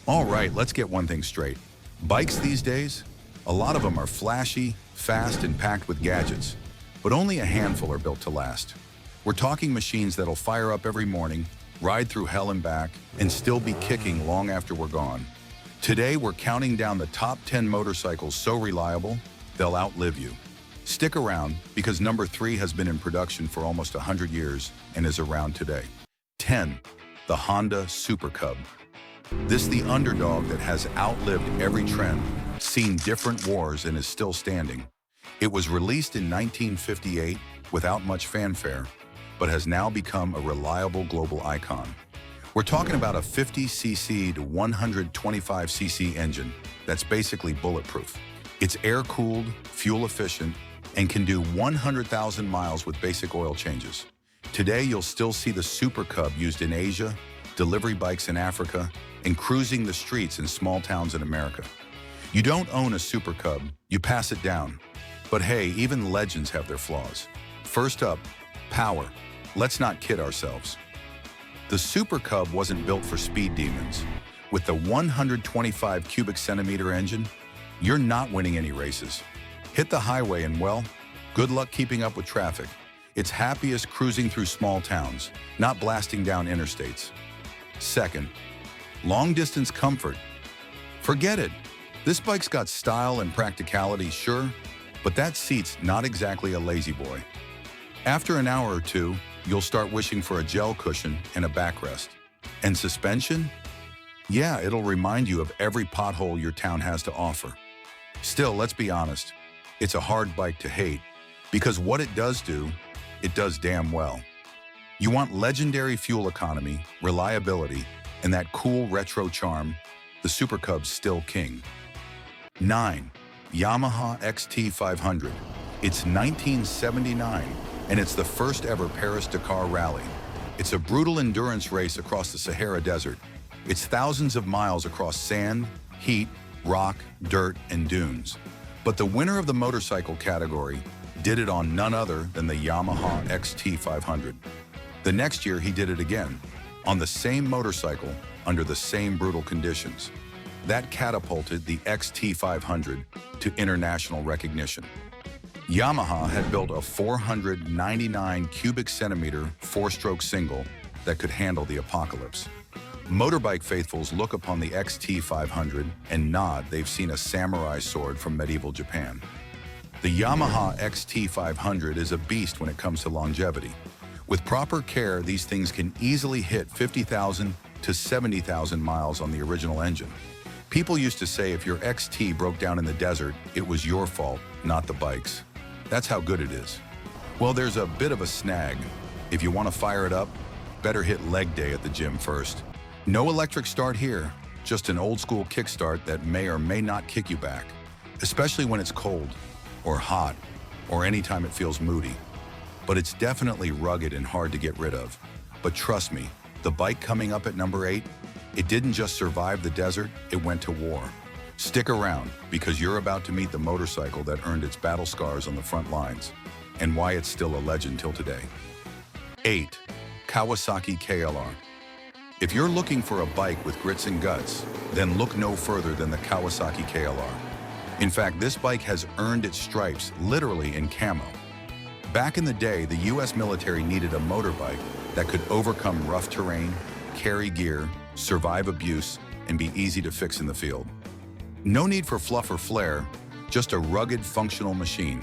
All right, let's get one thing straight. Bikes these days, a lot of them are flashy, fast, and packed with gadgets, but only a handful are built to last. We're talking machines that'll fire up every morning, ride through hell and back, and still be kicking long after we're gone. Today, we're counting down the top 10 motorcycles so reliable, they'll outlive you. Stick around, because number 3 has been in production for almost 100 years and is around today. 10. The Honda Super Cub. This the underdog that has outlived every trend, seen different wars, and is still standing. It was released in 1958 without much fanfare, but has now become a reliable global icon. We're talking about a 50cc to 125cc engine that's basically bulletproof. It's air-cooled, fuel-efficient, and can do 100,000 miles with basic oil changes. Today, you'll still see the Super Cub used in Asia, delivery bikes in Africa, and cruising the streets in small towns in America. You don't own a Super Cub, you pass it down. But hey, even legends have their flaws. First up, power. Let's not kid ourselves. The Super Cub wasn't built for speed demons. With the 125 cubic centimeter engine, you're not winning any races. Hit the highway and, well, good luck keeping up with traffic. It's happiest cruising through small towns, not blasting down interstates. Second, long-distance comfort. Forget it. This bike's got style and practicality, sure, but that seat's not exactly a lazy boy. After an hour or two, you'll start wishing for a gel cushion and a backrest. And suspension? Yeah, it'll remind you of every pothole your town has to offer. Still, let's be honest, it's a hard bike to hate, because what it does do, it does damn well. You want legendary fuel economy, reliability, and that cool retro charm, the Super Cub's still king. 9. Yamaha XT500. It's 1979, and it's the first ever Paris-Dakar rally. It's a brutal endurance race across the Sahara Desert. It's thousands of miles across sand, heat, rock, dirt, and dunes. But the winner of the motorcycle category did it on none other than the Yamaha XT500. The next year, he did it again, on the same motorcycle, under the same brutal conditions. That catapulted the XT500 to international recognition. Yamaha had built a 499 cubic centimeter four-stroke single that could handle the apocalypse. Motorbike faithfuls look upon the XT500 and nod they've seen a samurai sword from medieval Japan. The Yamaha XT500 is a beast when it comes to longevity. With proper care, these things can easily hit 50,000 to 70,000 miles on the original engine. People used to say if your XT broke down in the desert, it was your fault, not the bike's. That's how good it is. Well, there's a bit of a snag. If you want to fire it up, better hit leg day at the gym first. No electric start here, just an old school kickstart that may or may not kick you back, especially when it's cold, or hot, or anytime it feels moody. But it's definitely rugged and hard to get rid of. But trust me, the bike coming up at number 8, it didn't just survive the desert, it went to war. Stick around, because you're about to meet the motorcycle that earned its battle scars on the front lines, and why it's still a legend till today. 8. Kawasaki KLR. If you're looking for a bike with grits and guts, then look no further than the Kawasaki KLR. In fact, this bike has earned its stripes literally in camo. Back in the day, the US military needed a motorbike that could overcome rough terrain, carry gear, survive abuse, and be easy to fix in the field. No need for fluff or flair, just a rugged, functional machine.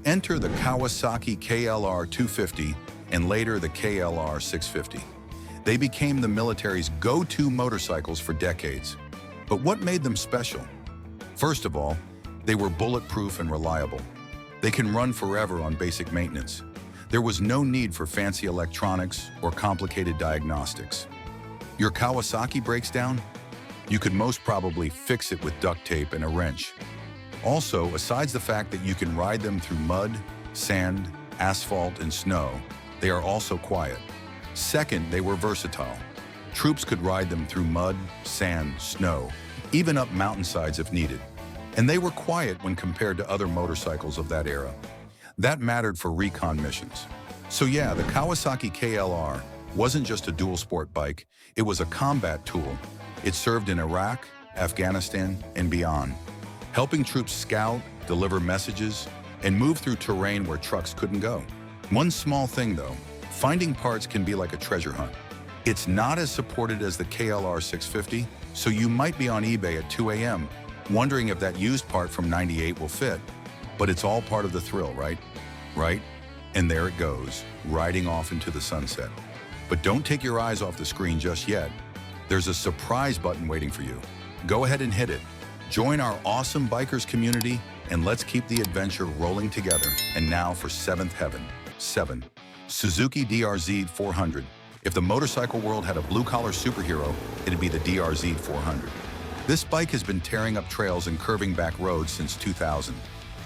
Enter the Kawasaki KLR 250 and later the KLR 650. They became the military's go-to motorcycles for decades. But what made them special? First of all, they were bulletproof and reliable. They can run forever on basic maintenance. There was no need for fancy electronics or complicated diagnostics. Your Kawasaki breaks down? You could most probably fix it with duct tape and a wrench. Also, besides the fact that you can ride them through mud, sand, asphalt, and snow, they are also quiet. Second, they were versatile. Troops could ride them through mud, sand, snow, even up mountainsides if needed. And they were quiet when compared to other motorcycles of that era. That mattered for recon missions. So yeah, the Kawasaki KLR wasn't just a dual sport bike, it was a combat tool, It served in Iraq, Afghanistan, and beyond, helping troops scout, deliver messages, and move through terrain where trucks couldn't go. One small thing though, finding parts can be like a treasure hunt. It's not as supported as the KLR 650, so you might be on eBay at 2 a.m. wondering if that used part from '98 will fit. But it's all part of the thrill, right? Right? And there it goes, riding off into the sunset. But don't take your eyes off the screen just yet. There's a surprise button waiting for you. Go ahead and hit it. Join our awesome bikers community, and let's keep the adventure rolling together. And now for seventh heaven. 7. Suzuki DRZ400. If the motorcycle world had a blue-collar superhero, it'd be the DRZ400. This bike has been tearing up trails and curving back roads since 2000,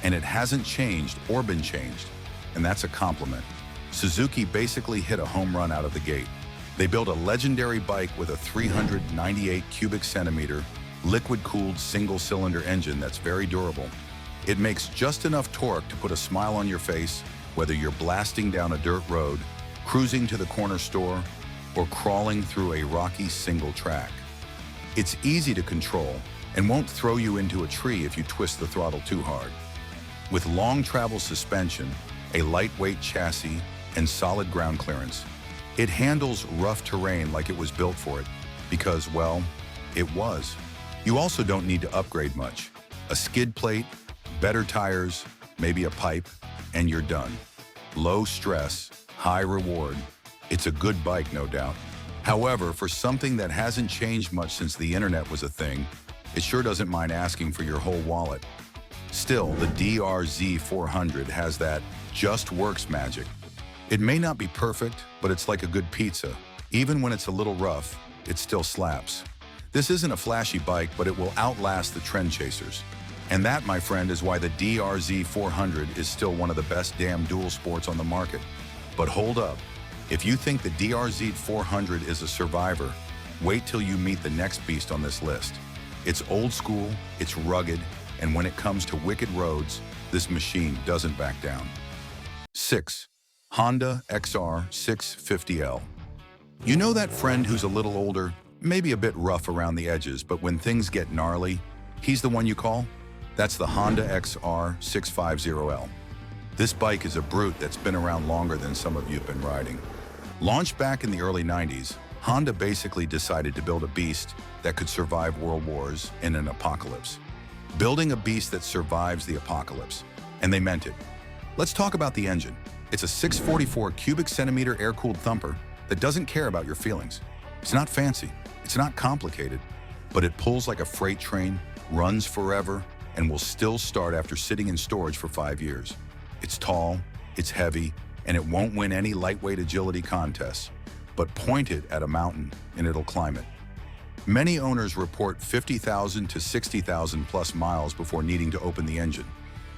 and it hasn't changed or been changed. And that's a compliment. Suzuki basically hit a home run out of the gate. They built a legendary bike with a 398 cubic centimeter, liquid-cooled single-cylinder engine that's very durable. It makes just enough torque to put a smile on your face, whether you're blasting down a dirt road, cruising to the corner store, or crawling through a rocky single track. It's easy to control and won't throw you into a tree if you twist the throttle too hard. With long travel suspension, a lightweight chassis, and solid ground clearance, it handles rough terrain like it was built for it, because, well, it was. You also don't need to upgrade much. A skid plate, better tires, maybe a pipe, and you're done. Low stress, high reward. It's a good bike, no doubt. However, for something that hasn't changed much since the internet was a thing, it sure doesn't mind asking for your whole wallet. Still, the DRZ400 has that just works magic. It may not be perfect, but it's like a good pizza. Even when it's a little rough, it still slaps. This isn't a flashy bike, but it will outlast the trend chasers. And that, my friend, is why the DRZ400 is still one of the best damn dual sports on the market. But hold up. If you think the DRZ400 is a survivor, wait till you meet the next beast on this list. It's old school, it's rugged, and when it comes to wicked roads, this machine doesn't back down. 6. Honda XR650L. You know that friend who's a little older, maybe a bit rough around the edges, but when things get gnarly, he's the one you call? That's the Honda XR650L. This bike is a brute that's been around longer than some of you have been riding. Launched back in the early 90s, Honda basically decided to build a beast that could survive world wars and an apocalypse. Building a beast that survives the apocalypse. And they meant it. Let's talk about the engine. It's a 644 cubic centimeter air-cooled thumper that doesn't care about your feelings. It's not fancy, it's not complicated, but it pulls like a freight train, runs forever, and will still start after sitting in storage for 5 years. It's tall, it's heavy, and it won't win any lightweight agility contests, but point it at a mountain and it'll climb it. Many owners report 50,000 to 60,000 plus miles before needing to open the engine.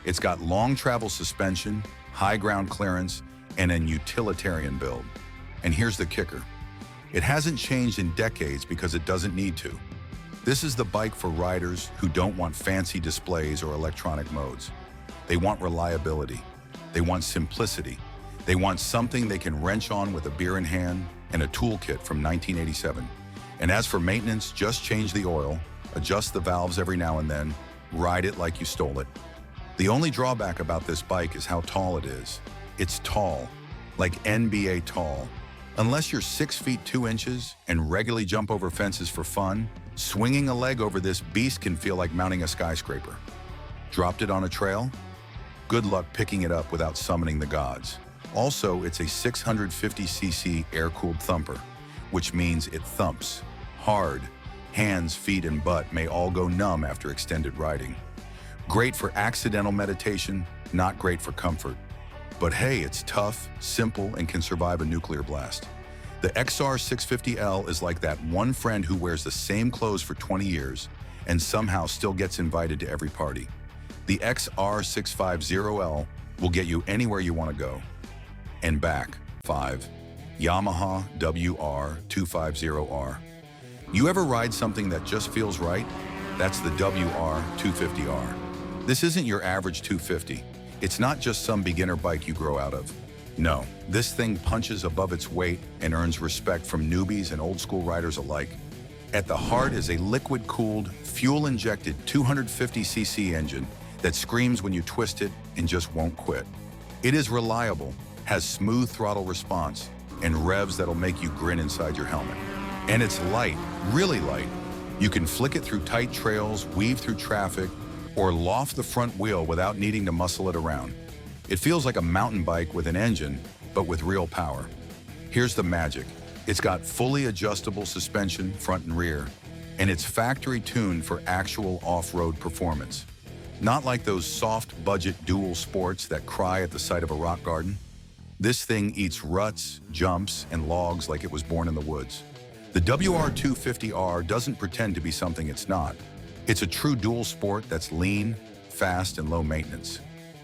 It's got long travel suspension, high ground clearance, and an utilitarian build. And here's the kicker. It hasn't changed in decades because it doesn't need to. This is the bike for riders who don't want fancy displays or electronic modes. They want reliability. They want simplicity. They want something they can wrench on with a beer in hand and a toolkit from 1987. And as for maintenance, just change the oil, adjust the valves every now and then, ride it like you stole it. The only drawback about this bike is how tall it is. It's tall, like NBA tall. Unless you're 6 feet 2 inches and regularly jump over fences for fun, swinging a leg over this beast can feel like mounting a skyscraper. Dropped it on a trail? Good luck picking it up without summoning the gods. Also, it's a 650cc air-cooled thumper, which means it thumps hard. Hands, feet, and butt may all go numb after extended riding. Great for accidental meditation, not great for comfort. But hey, it's tough, simple, and can survive a nuclear blast. The XR650L is like that one friend who wears the same clothes for 20 years and somehow still gets invited to every party. The XR650L will get you anywhere you want to go. And back. 5. Yamaha WR250R. You ever ride something that just feels right? That's the WR250R. This isn't your average 250. It's not just some beginner bike you grow out of. No, this thing punches above its weight and earns respect from newbies and old school riders alike. At the heart is a liquid-cooled, fuel-injected 250cc engine that screams when you twist it and just won't quit. It is reliable, has smooth throttle response, and revs that'll make you grin inside your helmet. And it's light, really light. You can flick it through tight trails, weave through traffic, or loft the front wheel without needing to muscle it around. It feels like a mountain bike with an engine, but with real power. Here's the magic. It's got fully adjustable suspension, front and rear, and it's factory tuned for actual off-road performance. Not like those soft budget dual sports that cry at the sight of a rock garden. This thing eats ruts, jumps, and logs like it was born in the woods. The WR250R doesn't pretend to be something it's not. It's a true dual sport that's lean, fast, and low maintenance.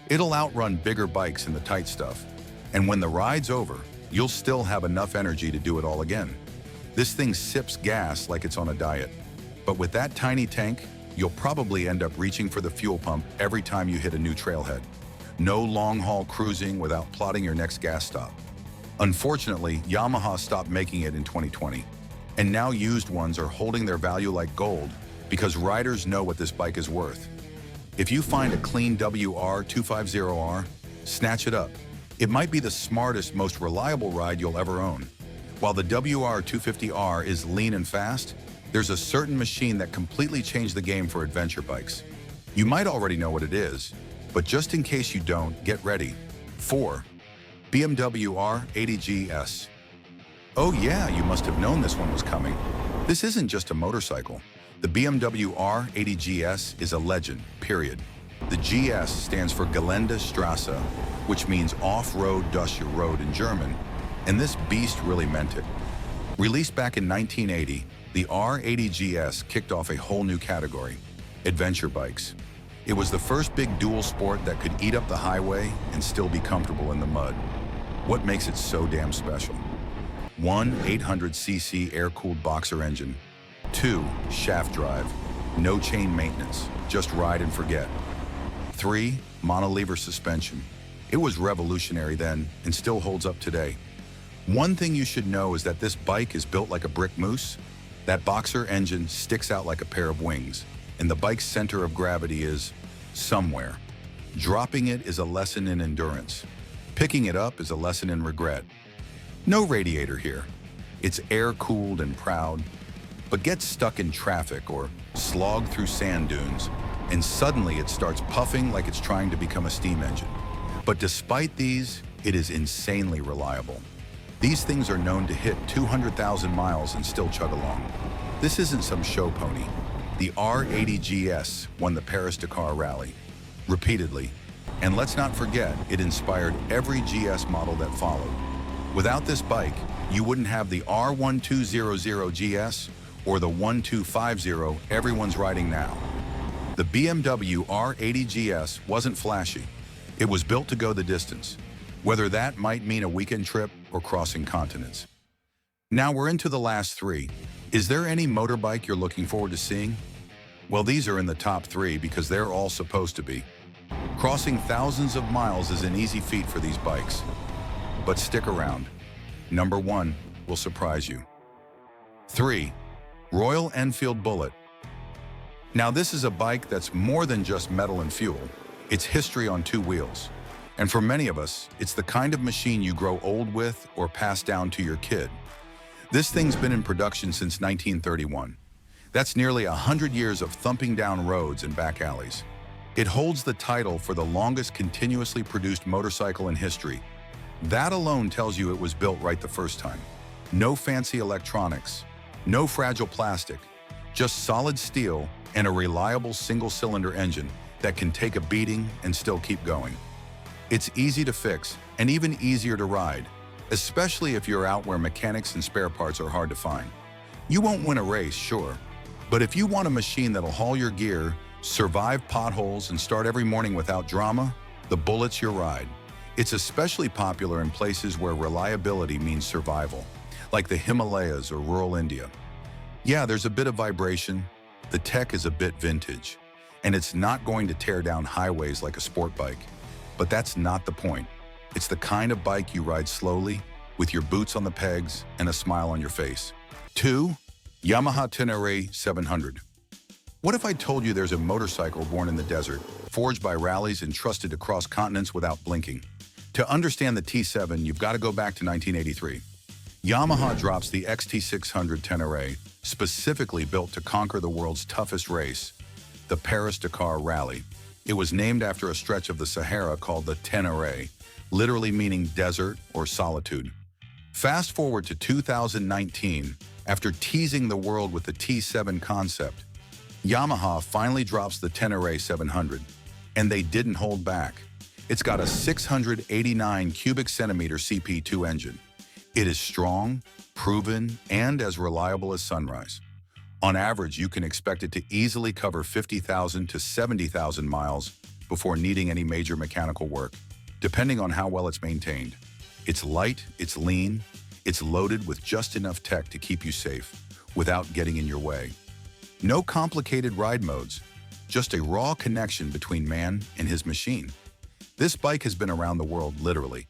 It'll outrun bigger bikes in the tight stuff, and when the ride's over, you'll still have enough energy to do it all again. This thing sips gas like it's on a diet, but with that tiny tank, you'll probably end up reaching for the fuel pump every time you hit a new trailhead. No long-haul cruising without plotting your next gas stop. Unfortunately, Yamaha stopped making it in 2020, and now used ones are holding their value like gold because riders know what this bike is worth. If you find a clean WR250R, snatch it up. It might be the smartest, most reliable ride you'll ever own. While the WR250R is lean and fast, there's a certain machine that completely changed the game for adventure bikes. You might already know what it is, but just in case you don't, get ready. 4. BMW R80GS. Oh yeah, you must have known this one was coming. This isn't just a motorcycle. The BMW R80GS is a legend, period. The GS stands for Geländestrasse, which means off-road Duscher Road in German, and this beast really meant it. Released back in 1980, the R80GS kicked off a whole new category, adventure bikes. It was the first big dual sport that could eat up the highway and still be comfortable in the mud. What makes it so damn special? 1 800cc air-cooled boxer engine. 2 shaft drive, no chain maintenance, just ride and forget. 3 monolever suspension. It was revolutionary then and still holds up today. One thing you should know is that this bike is built like a brick moose. That boxer engine sticks out like a pair of wings, and the bike's center of gravity is somewhere. Dropping it is a lesson in endurance. Picking it up is a lesson in regret. No radiator here. It's air-cooled and proud, but get stuck in traffic or slog through sand dunes, and suddenly it starts puffing like it's trying to become a steam engine. But despite these, it is insanely reliable. These things are known to hit 200,000 miles and still chug along. This isn't some show pony. The R80GS won the Paris-Dakar Rally repeatedly, and let's not forget, it inspired every GS model that followed. Without this bike, you wouldn't have the R1200GS or the 1250 everyone's riding now. The BMW R80GS wasn't flashy. It was built to go the distance, whether that might mean a weekend trip or crossing continents. Now we're into the last 3. Is there any motorbike you're looking forward to seeing? Well, these are in the top 3 because they're all supposed to be. Crossing thousands of miles is an easy feat for these bikes. But stick around. Number 1 will surprise you. 3. Royal Enfield Bullet. Now this is a bike that's more than just metal and fuel. It's history on 2 wheels. And for many of us, it's the kind of machine you grow old with or pass down to your kid. This thing's been in production since 1931. That's nearly 100 years of thumping down roads and back alleys. It holds the title for the longest continuously produced motorcycle in history. That alone tells you it was built right the first time. No fancy electronics, no fragile plastic, just solid steel and a reliable single-cylinder engine that can take a beating and still keep going. It's easy to fix and even easier to ride, especially if you're out where mechanics and spare parts are hard to find. You won't win a race, sure, but if you want a machine that'll haul your gear, survive potholes, and start every morning without drama, the Bullet's your ride. It's especially popular in places where reliability means survival, like the Himalayas or rural India. Yeah, there's a bit of vibration, the tech is a bit vintage, and it's not going to tear down highways like a sport bike. But that's not the point. It's the kind of bike you ride slowly, with your boots on the pegs and a smile on your face. 2. Yamaha Tennere 700. What if I told you there's a motorcycle born in the desert, forged by rallies and trusted to cross continents without blinking? To understand the T7, you've got to go back to 1983. Yamaha drops the XT500 Tennere, specifically built to conquer the world's toughest race, the Paris-Dakar Rally. It was named after a stretch of the Sahara called the Tennere, literally meaning desert or solitude. Fast forward to 2019, after teasing the world with the T7 concept, Yamaha finally drops the Tennere 700, and they didn't hold back. It's got a 689 cubic centimeter CP2 engine. It is strong, proven, and as reliable as sunrise. On average, you can expect it to easily cover 50,000 to 70,000 miles before needing any major mechanical work, depending on how well it's maintained. It's light, it's lean, it's loaded with just enough tech to keep you safe without getting in your way. No complicated ride modes, just a raw connection between man and his machine. This bike has been around the world, literally.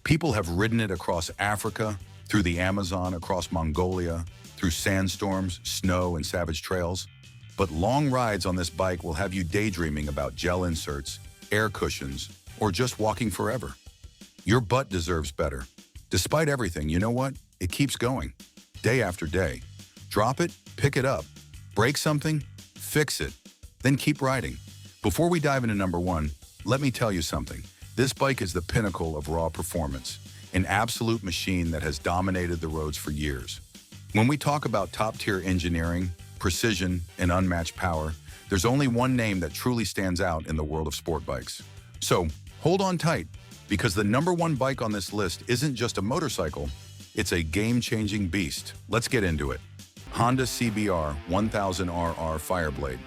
People have ridden it across Africa, through the Amazon, across Mongolia, through sandstorms, snow, and savage trails. But long rides on this bike will have you daydreaming about gel inserts, air cushions, or just walking forever. Your butt deserves better. Despite everything, you know what? It keeps going, day after day. Drop it, pick it up, break something, fix it, then keep riding. Before we dive into number one, let me tell you something. This bike is the pinnacle of raw performance, an absolute machine that has dominated the roads for years. When we talk about top-tier engineering, precision, and unmatched power, there's only one name that truly stands out in the world of sport bikes. So, hold on tight, because the number one bike on this list isn't just a motorcycle, it's a game-changing beast. Let's get into it. Honda CBR 1000RR Fireblade.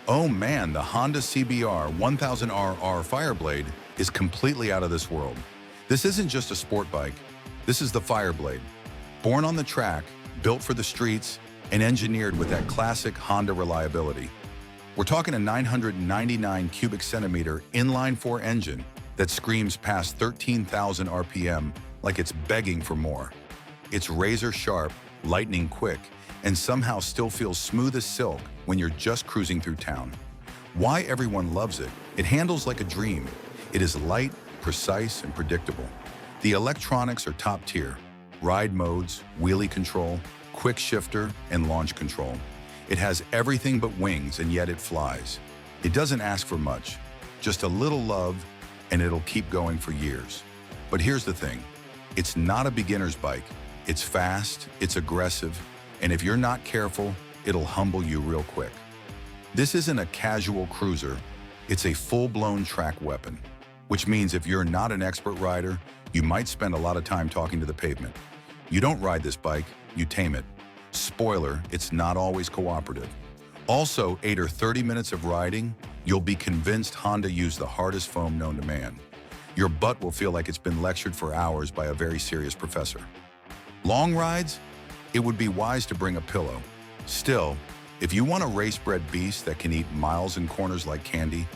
Oh man, the Honda CBR 1000RR Fireblade is completely out of this world. This isn't just a sport bike, this is the Fireblade. Born on the track, built for the streets, and engineered with that classic Honda reliability. We're talking a 999 cubic centimeter inline-4 engine that screams past 13,000 RPM like it's begging for more. It's razor sharp, lightning quick, and somehow still feels smooth as silk when you're just cruising through town. Why everyone loves it? It handles like a dream. It is light, precise, and predictable. The electronics are top tier. Ride modes, wheelie control, quick shifter, and launch control. It has everything but wings, and yet it flies. It doesn't ask for much, just a little love, and it'll keep going for years. But here's the thing, it's not a beginner's bike. It's fast, it's aggressive, and if you're not careful, it'll humble you real quick. This isn't a casual cruiser, it's a full-blown track weapon, which means if you're not an expert rider, you might spend a lot of time talking to the pavement. You don't ride this bike, you tame it. Spoiler, it's not always cooperative. Also, 8 or 30 minutes of riding, you'll be convinced Honda used the hardest foam known to man. Your butt will feel like it's been lectured for hours by a very serious professor. Long rides? It would be wise to bring a pillow. Still, if you want a race-bred beast that can eat miles in corners like candy,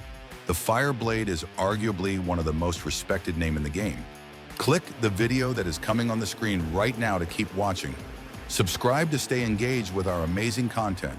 the Fireblade is arguably one of the most respected names in the game. Click the video that is coming on the screen right now to keep watching. Subscribe to stay engaged with our amazing content.